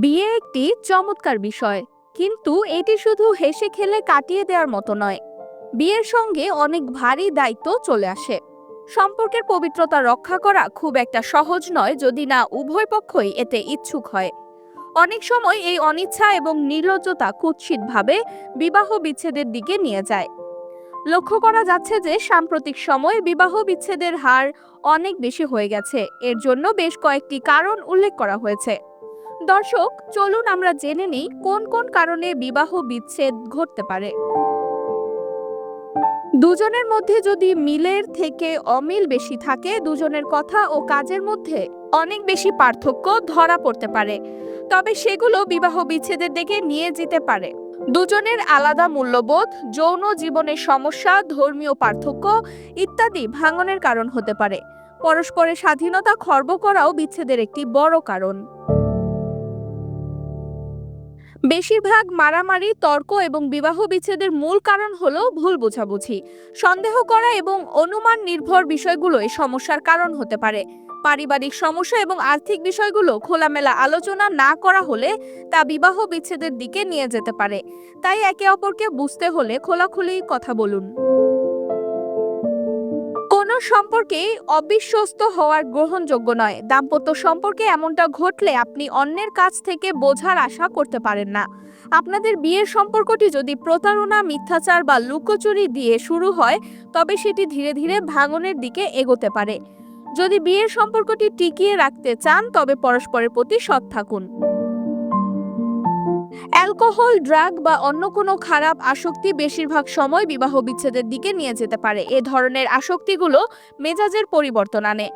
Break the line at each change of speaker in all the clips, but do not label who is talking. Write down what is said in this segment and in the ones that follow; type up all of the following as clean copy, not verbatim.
বিয়ে একটি চমৎকার বিষয়, কিন্তু এটি শুধু হেসে খেলে কাটিয়ে দেওয়ার মতো নয়। বিয়ের সঙ্গে অনেক ভারী দায়িত্ব চলে আসে। সম্পর্কের পবিত্রতা রক্ষা করা খুব একটা সহজ নয় যদি না উভয় পক্ষই এতে ইচ্ছুক হয়। অনেক সময় এই অনিচ্ছা এবং নির্লজ্জতা কুৎসিতভাবে বিবাহ বিচ্ছেদের দিকে নিয়ে যায়। লক্ষ্য করা যাচ্ছে যে সাম্প্রতিক সময়ে বিবাহ বিচ্ছেদের হার অনেক বেশি হয়ে গেছে। এর জন্য বেশ কয়েকটি কারণ উল্লেখ করা হয়েছে। দর্শক, চলুন আমরা জেনে নিই কোন কোন কারণে বিবাহ বিচ্ছেদ ঘটতে পারে। দুজনের মধ্যে যদি মিলের থেকে অমিল বেশি থাকে, দুজনের কথা ও কাজের মধ্যে অনেক বেশি পার্থক্য ধরা পড়তে পারে, তবে সেগুলো বিবাহ বিচ্ছেদের দিকে নিয়ে যেতে পারে। দুজনের আলাদা মূল্যবোধ, যৌন জীবনের সমস্যা, ধর্মীয় পার্থক্য ইত্যাদি ভাঙনের কারণ হতে পারে। পরস্পরের স্বাধীনতা খর্ব করাও বিচ্ছেদের একটি বড় কারণ। বেশিরভাগ মারামারি, তর্ক এবং বিবাহ বিচ্ছেদের মূল কারণ হলো ভুল বোঝাবুঝি, সন্দেহ করা এবং অনুমান নির্ভর বিষয়গুলো এই সমস্যার কারণ হতে পারে। পারিবারিক সমস্যা এবং আর্থিক বিষয়গুলো খোলামেলা আলোচনা না করা হলে তা বিবাহ বিচ্ছেদের দিকে নিয়ে যেতে পারে। তাই একে অপরকে বুঝতে হলে খোলাখুলি কথা বলুন। কোনো সম্পর্কে অবিশ্বস্ত হওয়ার গ্রহণযোগ্য নয়। দাম্পত্য সম্পর্কে এমনটা ঘটলে আপনি অন্যের কাছ থেকে বোঝার আশা করতে পারেন না। আপনাদের বিয়ের সম্পর্কটি যদি প্রতারণা, মিথ্যাচার বা লুকোচুরি দিয়ে শুরু হয়, তবে সেটি ধীরে ধীরে ভাঙনের দিকে এগোতে পারে। যদি বিয়ের সম্পর্কটি টিকিয়ে রাখতে চান, তবে পরস্পরের প্রতি সৎ থাকুন। অ্যালকোহল, ড্রাগ বা অন্য কোনো খারাপ আসক্তি বেশিরভাগ সময় বিবাহ বিচ্ছেদের দিকে নিয়ে যেতে পারে। এ ধরনের আসক্তিগুলো মেজাজের পরিবর্তন আনে,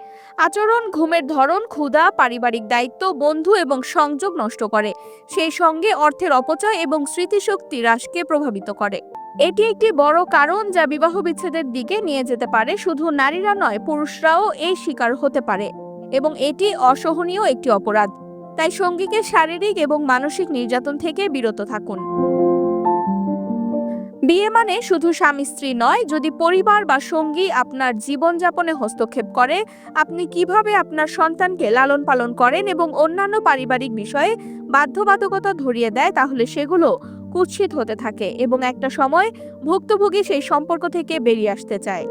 আচরণ, ঘুমের ধরন, ক্ষুধা, পারিবারিক দায়িত্ব, বন্ধু এবং সংযোগ নষ্ট করে। সেই সঙ্গে অর্থের অপচয় এবং স্মৃতিশক্তি হ্রাসকে প্রভাবিত করে। এটি একটি বড় কারণ যা বিবাহ বিচ্ছেদের দিকে নিয়ে যেতে পারে। শুধু নারীরা নয়, পুরুষরাও এই শিকার হতে পারে এবং এটি অসহনীয় একটি অপরাধ। তাই সঙ্গীকে শারীরিক এবং মানসিক নির্যাতন থেকে বিরত থাকুন। বিয়ে মানে শুধু স্বামী স্ত্রী নয়। যদি পরিবার বা সঙ্গী আপনার জীবনযাপনে হস্তক্ষেপ করে, আপনি কিভাবে আপনার সন্তানকে লালন পালন করেন এবং অন্যান্য পারিবারিক বিষয়ে বাধ্যবাধকতা ধরিয়ে দেয়, তাহলে সেগুলো কুৎসিত হতে থাকে এবং একটা সময় ভুক্তভোগী সেই সম্পর্ক থেকে বেরিয়ে আসতে চায়।